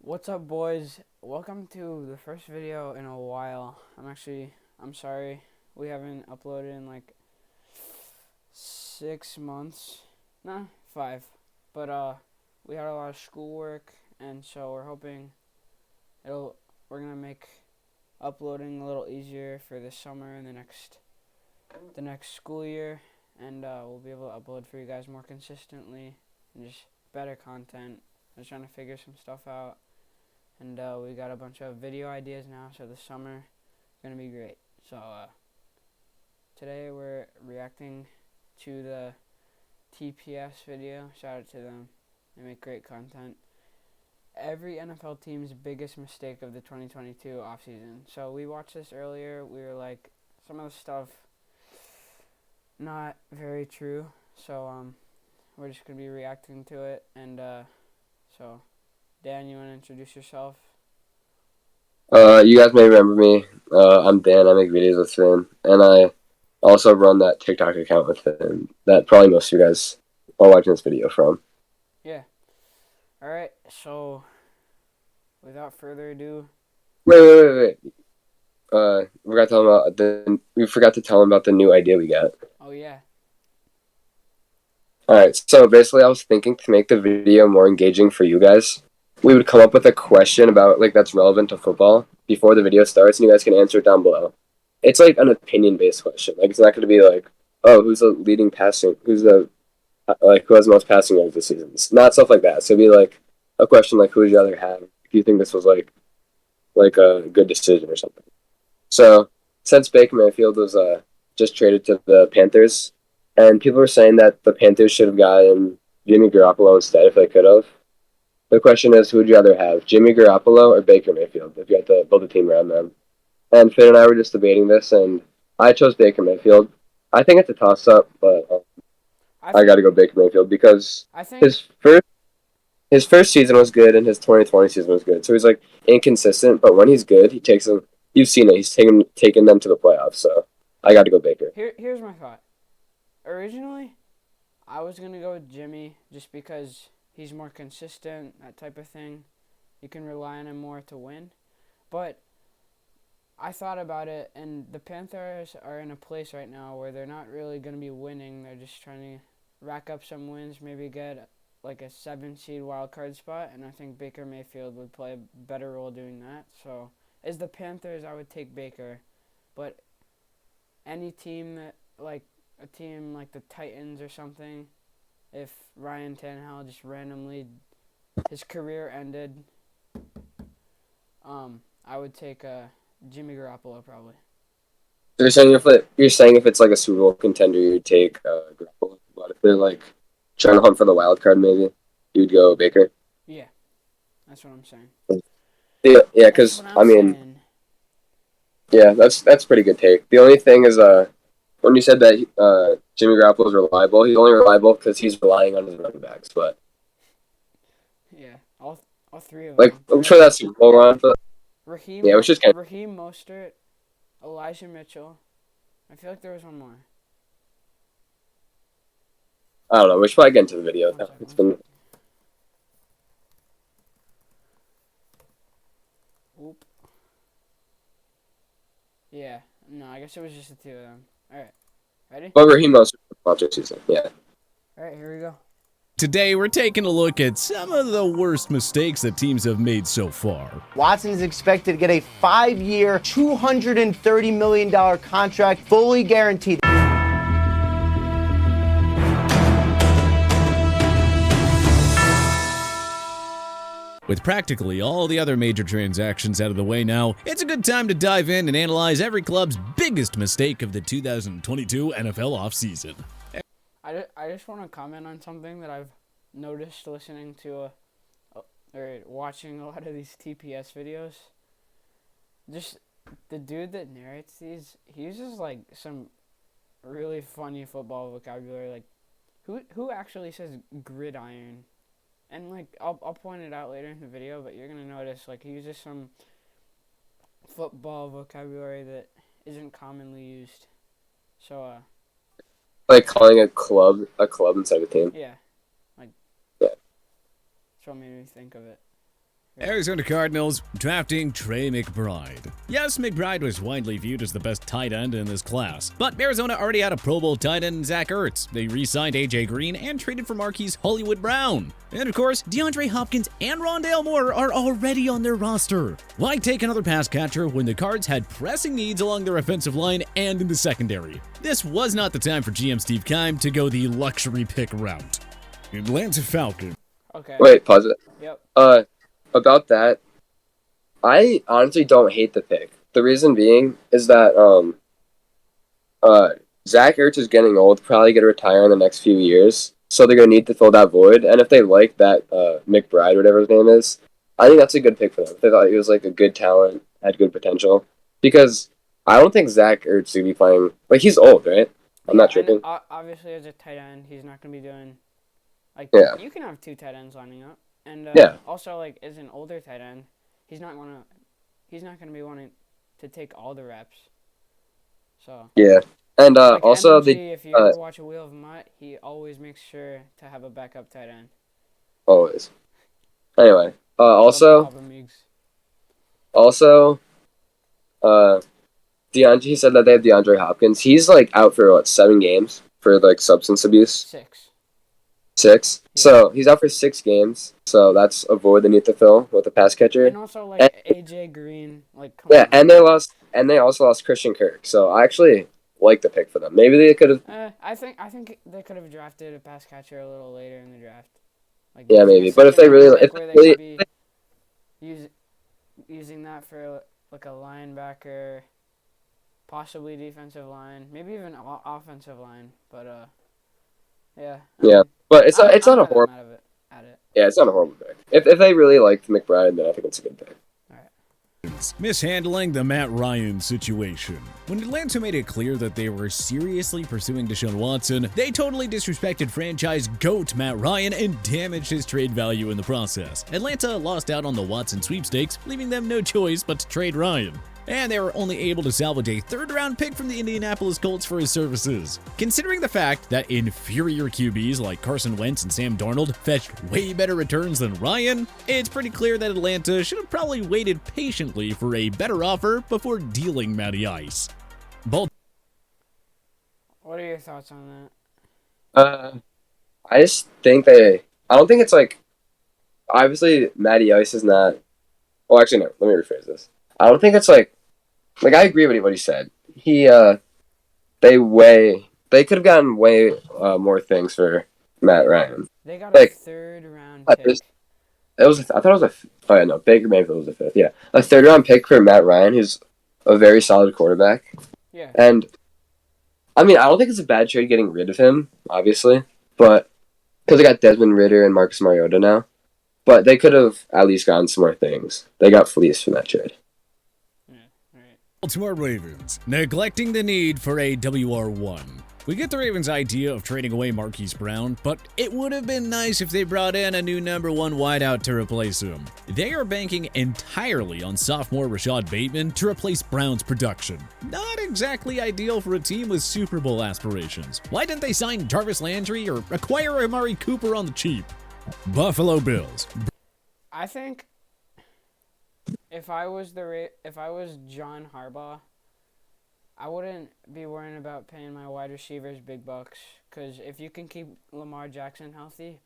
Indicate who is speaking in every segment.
Speaker 1: What's up, boys? Welcome to the first video in a while. I'm sorry we haven't uploaded in like 6 months. Nah, 5. But we had a lot of schoolwork, and so we're gonna make uploading a little easier for this summer and the next school year, and we'll be able to upload for you guys more consistently and just better content. I'm just trying to figure some stuff out. And we got a bunch of video ideas now, so the summer is going to be great. So today we're reacting to the TPS video. Shout out to them. They make great content. Every NFL team's biggest mistake of the 2022 offseason. So we watched this earlier. We were like, some of the stuff not very true. So we're just going to be reacting to it. And so... Dan, you want to introduce yourself?
Speaker 2: You guys may remember me. I'm Dan. I make videos with him, and I also run that TikTok account with him that probably most of you guys are watching this video from.
Speaker 1: Yeah. All right. So, without further ado.
Speaker 2: Wait. We forgot to tell him about the new idea we got.
Speaker 1: Oh yeah.
Speaker 2: All right. So basically, I was thinking to make the video more engaging for you guys. We would come up with a question about that's relevant to football before the video starts, and you guys can answer it down below. It's like an opinion-based question. Like it's not going to be like, oh, who's the leading passing? Who has the most passing yards this season? It's not stuff like that. So it'd be like a question like, who would you rather have? If you think this was like a good decision or something. So since Baker Mayfield was just traded to the Panthers, and people were saying that the Panthers should have gotten Jimmy Garoppolo instead if they could have. The question is, who would you rather have, Jimmy Garoppolo or Baker Mayfield, if you had to build a team around them? And Finn and I were just debating this, and I chose Baker Mayfield. I think it's a toss-up, but I got to go Baker Mayfield because
Speaker 1: I think
Speaker 2: his first season was good and his 2020 season was good. So he's like inconsistent, but when he's good, he takes them. You've seen it. He's taken them to the playoffs. So I got to go Baker.
Speaker 1: here's my thought. Originally, I was gonna go with Jimmy just because he's more consistent, that type of thing. You can rely on him more to win. But I thought about it, and the Panthers are in a place right now where they're not really going to be winning. They're just trying to rack up some wins, maybe get like a 7-seed wild card spot, and I think Baker Mayfield would play a better role doing that. So, as the Panthers, I would take Baker, but any team a team like the Titans or something, if Ryan Tannehill just randomly his career ended, I would take Jimmy Garoppolo probably.
Speaker 2: So you're saying if it's like a Super Bowl contender, you'd take Garoppolo. But if they're like trying to hunt for the wild card, maybe you'd go Baker.
Speaker 1: Yeah, that's what I'm saying.
Speaker 2: Yeah,
Speaker 1: That's
Speaker 2: because
Speaker 1: what
Speaker 2: I
Speaker 1: I'm
Speaker 2: mean,
Speaker 1: saying.
Speaker 2: yeah, that's pretty good take. The only thing is, when you said that Jimmy Garoppolo is reliable, he's only reliable because he's relying on his running backs. But
Speaker 1: Yeah, all three of
Speaker 2: like
Speaker 1: them.
Speaker 2: I'm sure that's Super Bowl run, but yeah, which is kind of
Speaker 1: Raheem Mostert, Elijah Mitchell. I feel like there was one more.
Speaker 2: I don't know. We should probably get into the video.
Speaker 1: One
Speaker 2: Now.
Speaker 1: second.
Speaker 2: It's
Speaker 1: One
Speaker 2: been
Speaker 1: second. Oop. Yeah. No, I guess it was just the two of them. All right. Ready?
Speaker 2: but Raheem Mostert project season. Yeah.
Speaker 1: All right. Here we go.
Speaker 3: Today, we're taking a look at some of the worst mistakes that teams have made so far.
Speaker 4: Watson is expected to get a 5-year, $230 million contract, fully guaranteed.
Speaker 3: With practically all the other major transactions out of the way now, it's a good time to dive in and analyze every club's biggest mistake of the 2022 NFL offseason.
Speaker 1: I just want to comment on something that I've noticed listening to or watching a lot of these TPS videos. Just the dude that narrates these, he uses like some really funny football vocabulary. Like, who actually says gridiron? And like I'll point it out later in the video, but you're gonna notice like he uses some football vocabulary that isn't commonly used. So
Speaker 2: Like calling a club instead of a team.
Speaker 1: yeah, like
Speaker 2: Yeah.
Speaker 1: that's what made me think of it.
Speaker 3: Arizona Cardinals drafting Trey McBride. Yes, McBride was widely viewed as the best tight end in this class, but Arizona already had a Pro Bowl tight end in Zach Ertz. They re-signed AJ Green and traded for Marquise Hollywood Brown. And of course, DeAndre Hopkins and Rondale Moore are already on their roster. Why take another pass catcher when the Cards had pressing needs along their offensive line and in the secondary? This was not the time for GM Steve Keim to go the luxury pick route. Atlanta Falcons.
Speaker 1: Okay.
Speaker 2: Wait, pause it.
Speaker 1: Yep.
Speaker 2: About that, I honestly don't hate the pick. The reason being is that Zach Ertz is getting old, probably going to retire in the next few years, so they're going to need to fill that void. And if they like that McBride, whatever his name is, I think that's a good pick for them. If they thought he was like a good talent, had good potential, because I don't think Zach Ertz should be playing. Like, he's old, right? I'm not tripping.
Speaker 1: And, obviously, as a tight end, he's not going to be doing. Like,
Speaker 2: Yeah.
Speaker 1: You can have two tight ends lining up. And
Speaker 2: Yeah.
Speaker 1: also, like, as an older tight end, he's not gonna be wanting to take all the reps. So
Speaker 2: Yeah, and
Speaker 1: like
Speaker 2: also
Speaker 1: MG, if you ever watch A Wheel of Mutt, he always makes sure to have a backup tight end.
Speaker 2: always. Anyway, also, DeAndre. He said that they have DeAndre Hopkins. He's like out for what, 7 games for like substance abuse.
Speaker 1: 6.
Speaker 2: 6.
Speaker 1: Yeah.
Speaker 2: So he's out for 6 games. So that's a void they need to fill with a pass catcher.
Speaker 1: And also like AJ Green, like come
Speaker 2: Yeah,
Speaker 1: on.
Speaker 2: and they also lost Christian Kirk. So I actually like the pick for them. Maybe they could have.
Speaker 1: I think they could have drafted a pass catcher a little later in the draft. Like
Speaker 2: Yeah, maybe. But if they really,
Speaker 1: like,
Speaker 2: if
Speaker 1: where they
Speaker 2: they
Speaker 1: could be using that for like a linebacker, possibly defensive line, maybe even offensive line. But yeah.
Speaker 2: Yeah, but it's not a
Speaker 1: I'm
Speaker 2: horrible.
Speaker 1: mad at it.
Speaker 2: Yeah, it's not a horrible pick. If they really liked McBride, then I think it's a good pick.
Speaker 3: Mishandling the Matt Ryan situation. When Atlanta made it clear that they were seriously pursuing Deshaun Watson, they totally disrespected franchise GOAT Matt Ryan and damaged his trade value in the process. Atlanta lost out on the Watson sweepstakes, leaving them no choice but to trade Ryan. And they were only able to salvage a 3rd-round pick from the Indianapolis Colts for his services. Considering the fact that inferior QBs like Carson Wentz and Sam Darnold fetched way better returns than Ryan, it's pretty clear that Atlanta should have probably waited patiently for a better offer before dealing Matty Ice.
Speaker 1: What are your thoughts on that?
Speaker 2: I just think I don't think it's like, obviously Matty Ice is not. Well, actually no. Let me rephrase this. I don't think it's like I agree with what he said. They could have gotten way more things for Matt Ryan.
Speaker 1: They got a 3rd-round pick.
Speaker 2: I thought it was Baker Mayfield was the 5th. Yeah, a 3rd-round pick for Matt Ryan, who's a very solid quarterback.
Speaker 1: Yeah.
Speaker 2: And I mean, I don't think it's a bad trade getting rid of him, obviously, but because they got Desmond Ridder and Marcus Mariota now. But they could have at least gotten some more things. They got fleeced from that trade.
Speaker 3: Baltimore Ravens, neglecting the need for a WR1. We get the Ravens' idea of trading away Marquise Brown, but it would have been nice if they brought in a new number 1 wideout to replace him. They are banking entirely on sophomore Rashad Bateman to replace Brown's production. Not exactly ideal for a team with Super Bowl aspirations. Why didn't they sign Jarvis Landry or acquire Amari Cooper on the cheap? Buffalo Bills.
Speaker 1: I think if I was John Harbaugh, I wouldn't be worrying about paying my wide receivers big bucks, because if you can keep Lamar Jackson healthy,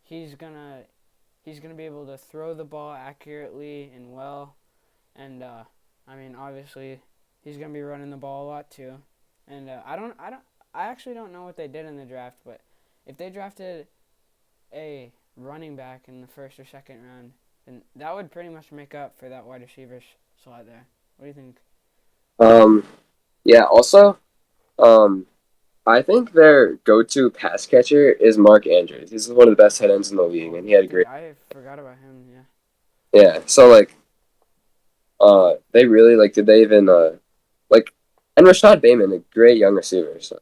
Speaker 1: he's gonna be able to throw the ball accurately and well, and I mean, obviously he's gonna be running the ball a lot too. And I actually don't know what they did in the draft, but if they drafted a running back in the 1st or 2nd round, then that would pretty much make up for that wide receiver slot there. What do you think?
Speaker 2: Yeah, also, I think their go-to pass catcher is Mark Andrews. He's one of the best tight ends in the league, and he had a great.
Speaker 1: I forgot about him. Yeah.
Speaker 2: Yeah, so they really did they even and Rashad Bateman, a great young receiver. So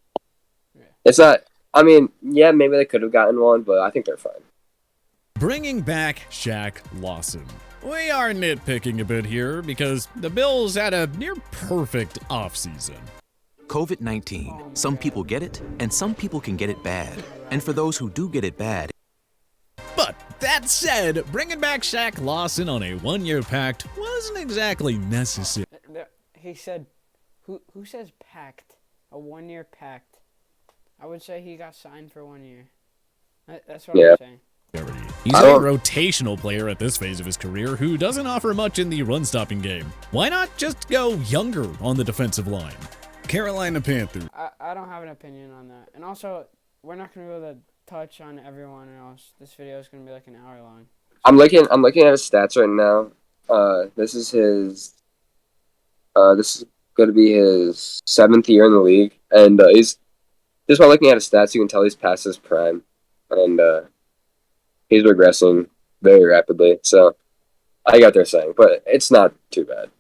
Speaker 1: Yeah.
Speaker 2: It's not. I mean, yeah, maybe they could have gotten one, but I think they're fine.
Speaker 3: Bringing back Shaq Lawson. We are nitpicking a bit here because the Bills had a near-perfect offseason.
Speaker 5: COVID-19. Some people get it, and some people can get it bad. And for those who do get it bad,
Speaker 3: But That said, bringing back Shaq Lawson on a one-year pact wasn't exactly necessary.
Speaker 1: He said, who says pact? A 1-year pact. I would say he got signed for 1 year. That's what I'm saying.
Speaker 3: He's a rotational player at this phase of his career who doesn't offer much in the run-stopping game. Why not just go younger on the defensive line? Carolina Panthers.
Speaker 1: I don't have an opinion on that. And also, we're not going to be able to touch on everyone else. This video is going to be like an hour long.
Speaker 2: I'm looking at his stats right now. This is going to be his 7th year in the league, and he's just by looking at his stats, you can tell he's past his prime, and he's regressing very rapidly. So I got their saying, but it's not too bad.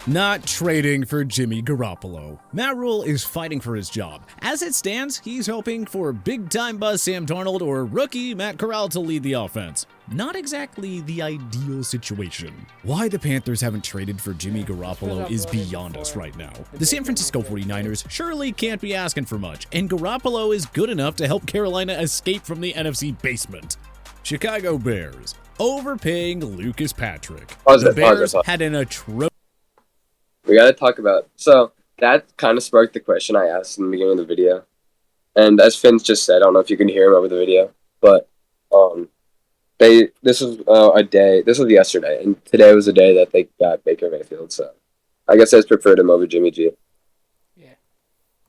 Speaker 3: Not trading for Jimmy Garoppolo. Matt Rule is fighting for his job. As it stands, he's hoping for big-time buzz Sam Darnold or rookie Matt Corral to lead the offense. Not exactly the ideal situation. Why the Panthers haven't traded for Jimmy Garoppolo is beyond us right now. The San Francisco 49ers surely can't be asking for much, and Garoppolo is good enough to help Carolina escape from the NFC basement. Chicago Bears overpaying Lucas Patrick. The Bears had an atrocious...
Speaker 2: We gotta talk about, so that kind of sparked the question I asked in the beginning of the video, and as Finn just said, I don't know if you can hear him over the video, but this was yesterday, and today was the day that they got Baker Mayfield, so I guess I just preferred him over Jimmy G.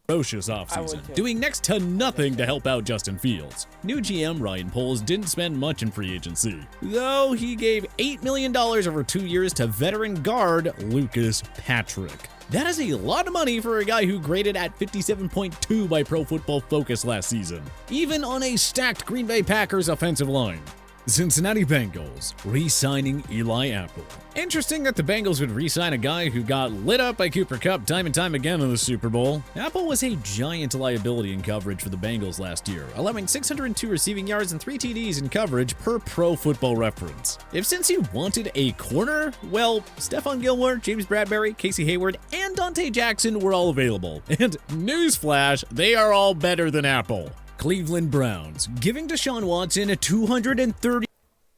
Speaker 3: Ferocious offseason, doing next to nothing to help out Justin Fields. New GM Ryan Poles didn't spend much in free agency, though he gave $8 million over 2 years to veteran guard Lucas Patrick. That is a lot of money for a guy who graded at 57.2 by Pro Football Focus last season, even on a stacked Green Bay Packers offensive line. Cincinnati Bengals re-signing Eli Apple. Interesting that the Bengals would re-sign a guy who got lit up by Cooper Kupp time and time again in the Super Bowl. Apple was a giant liability in coverage for the Bengals last year, allowing 602 receiving yards and 3 TDs in coverage per Pro Football Reference. If Cincy wanted a corner, well, Stephon Gilmore, James Bradbury, Casey Hayward, and Dante Jackson were all available. And newsflash, they are all better than Apple. Cleveland Browns giving Deshaun Watson a 230.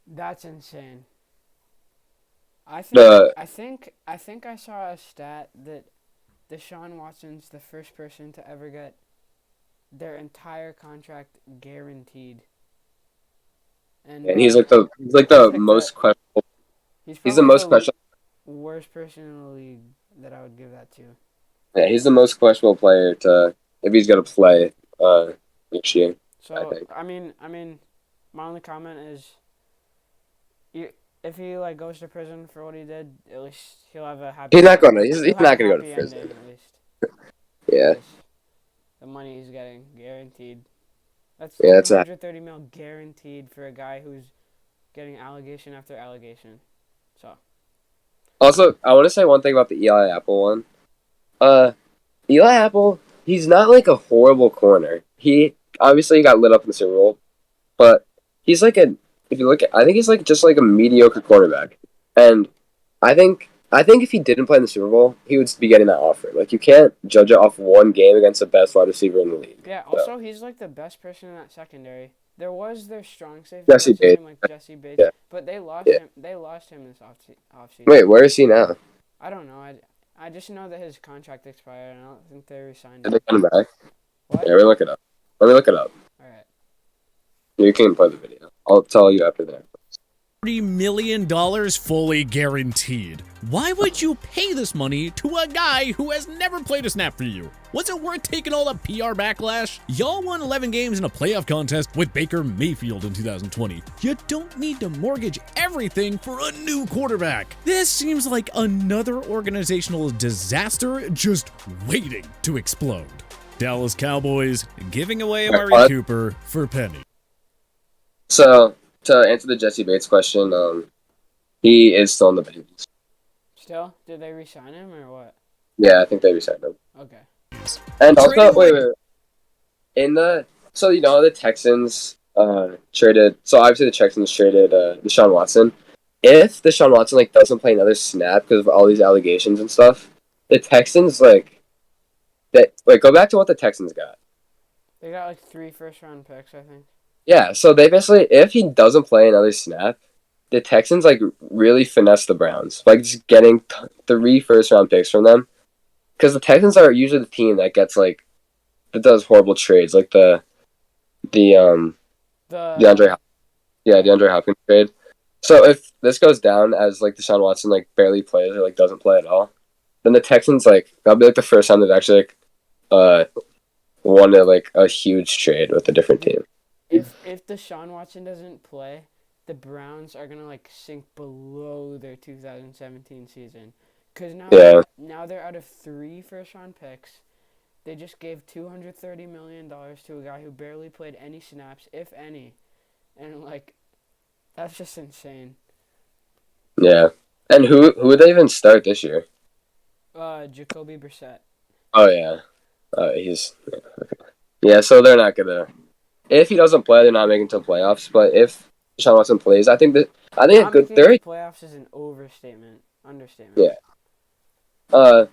Speaker 1: That's insane. I think I saw a stat that Deshaun Watson's the first person to ever get their entire contract guaranteed. And
Speaker 2: he's like the most questionable. He's the most questionable.
Speaker 1: Worst person in the league that I would give that to.
Speaker 2: Yeah, he's the most questionable player to if he's gonna play. Next year,
Speaker 1: so
Speaker 2: I think.
Speaker 1: I mean, my only comment is, if he goes to prison for what he did, at least he'll have a happy.
Speaker 2: He's not gonna go to prison.
Speaker 1: At least.
Speaker 2: Yeah.
Speaker 1: The money he's getting guaranteed. That's $230 million guaranteed for a guy who's getting allegation after allegation. So.
Speaker 2: Also, I want to say one thing about the Eli Apple one. Eli Apple, he's not like a horrible corner. He obviously got lit up in the Super Bowl, but he's I think he's just like a mediocre quarterback. And I think if he didn't play in the Super Bowl, he would be getting that offer. Like, you can't judge it off one game against the best wide receiver in the league.
Speaker 1: Yeah, also, he's like the best person in that secondary. There was their strong safety,
Speaker 2: Jesse Bates.
Speaker 1: Jesse Bates, but they lost him. They lost him this offseason.
Speaker 2: Wait, where is he now?
Speaker 1: I don't know. I just know that his contract expired, and I don't think they re-signed
Speaker 2: him.
Speaker 1: Did
Speaker 2: they come back?
Speaker 1: What?
Speaker 2: Yeah, let me look it up.
Speaker 1: All right.
Speaker 2: You can play the video. I'll tell you after that.
Speaker 3: $30 million fully guaranteed. Why would you pay this money to a guy who has never played a snap for you? Was it worth taking all the PR backlash? Y'all won 11 games in a playoff contest with Baker Mayfield in 2020. You don't need to mortgage everything for a new quarterback. This seems like another organizational disaster just waiting to explode. Dallas Cowboys giving away Amari Cooper for penny.
Speaker 2: So, to answer the Jesse Bates question, he is still in the Bengals.
Speaker 1: Still? Did they re-sign him or what?
Speaker 2: Yeah, I think they re-signed him.
Speaker 1: Okay.
Speaker 2: And also, wait. So, the Texans traded, so obviously the Texans traded Deshaun Watson. If Deshaun Watson, doesn't play another snap because of all these allegations and stuff, the Texans, go back to what the Texans got.
Speaker 1: They got 3 first-round picks, I think.
Speaker 2: Yeah, so they basically, if he doesn't play another snap, the Texans like really finesse the Browns, like just getting 3 first-round picks from them, because the Texans are usually the team that gets like that does horrible trades, like the
Speaker 1: The
Speaker 2: DeAndre, yeah,
Speaker 1: yeah.
Speaker 2: DeAndre Hopkins trade. So if this goes down as like Deshaun Watson like barely plays or like doesn't play at all, then the Texans like that'll be like the first time they've actually like uh won like a huge trade with a different team.
Speaker 1: If Deshaun Watson doesn't play, the Browns are gonna like sink below their 2017 season, cause
Speaker 2: Yeah,
Speaker 1: now they're out of 3 first-round picks. They just gave $230 million to a guy who barely played any snaps, if any, and like that's just insane.
Speaker 2: yeah. And who would they even start this year?
Speaker 1: Jacoby Brissett.
Speaker 2: Oh yeah, he's yeah. So they're not gonna. If he doesn't play, they're not making it to playoffs. But if Deshaun Watson plays, I think a
Speaker 1: Not
Speaker 2: good
Speaker 1: making it to
Speaker 2: they're
Speaker 1: playoffs is an overstatement, understatement.
Speaker 2: yeah. Uh,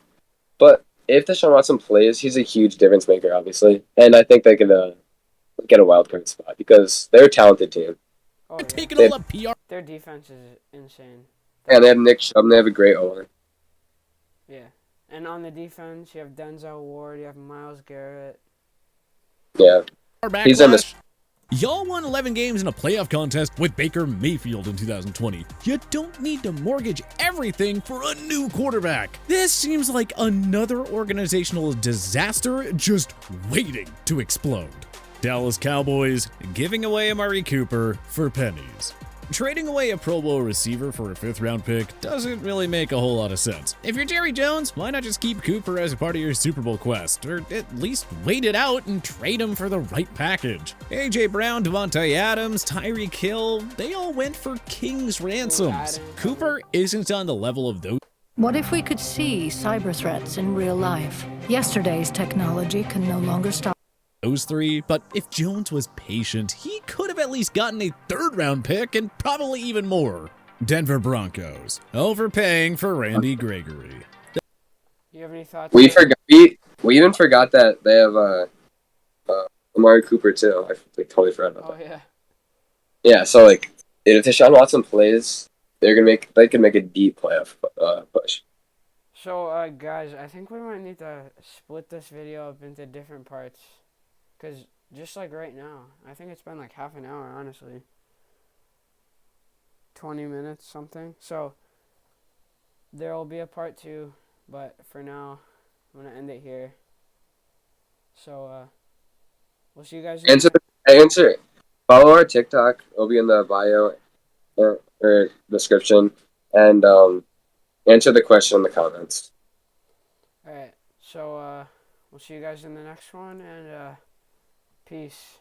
Speaker 2: but if Deshaun Watson plays, he's a huge difference maker, obviously, and I think they could get a wild card spot because they're a talented team.
Speaker 1: Oh yeah,
Speaker 3: Taking
Speaker 2: They
Speaker 3: all the PR.
Speaker 1: their defense is insane.
Speaker 2: and they have Nick Chubb, and they have a great O-line.
Speaker 1: Yeah, and on the defense you have Denzel Ward, you have Myles Garrett.
Speaker 2: Yeah, he's in
Speaker 3: Backlash. Y'all won 11 games in a playoff contest with Baker Mayfield in 2020. You don't need to mortgage everything for a new quarterback. This seems like another organizational disaster just waiting to explode. Dallas Cowboys giving away Amari Cooper for pennies. Trading away a Pro Bowl receiver for a 5th-round pick doesn't really make a whole lot of sense. If you're Jerry Jones, why not just keep Cooper as a part of your Super Bowl quest, or at least wait it out and trade him for the right package? A.J. Brown, Devontae Adams, Tyreek Hill, they all went for king's ransoms. Cooper isn't on the level of those.
Speaker 6: What if we could see cyber threats in real life? Yesterday's technology can no longer stop
Speaker 3: Those 3, but if Jones was patient, he could have at least gotten a 3rd-round pick and probably even more. Denver Broncos overpaying for Randy Gregory.
Speaker 1: You have any thoughts?
Speaker 2: we forgot we even forgot that they have Amari Cooper too. I like, totally forgot about
Speaker 1: Oh
Speaker 2: that.
Speaker 1: yeah.
Speaker 2: Yeah, so like if Deshaun Watson plays, they can make a deep playoff push.
Speaker 1: So guys, I think we might need to split this video up into different parts, cause just like right now, I think it's been like half an hour, honestly. 20 minutes something. So there will be a part 2, but for now, I'm gonna end it here. So we'll see you guys.
Speaker 2: Answer. Follow our TikTok. It'll be in the bio or description, and answer the question in the comments.
Speaker 1: All right. So we'll see you guys in the next one, and peace.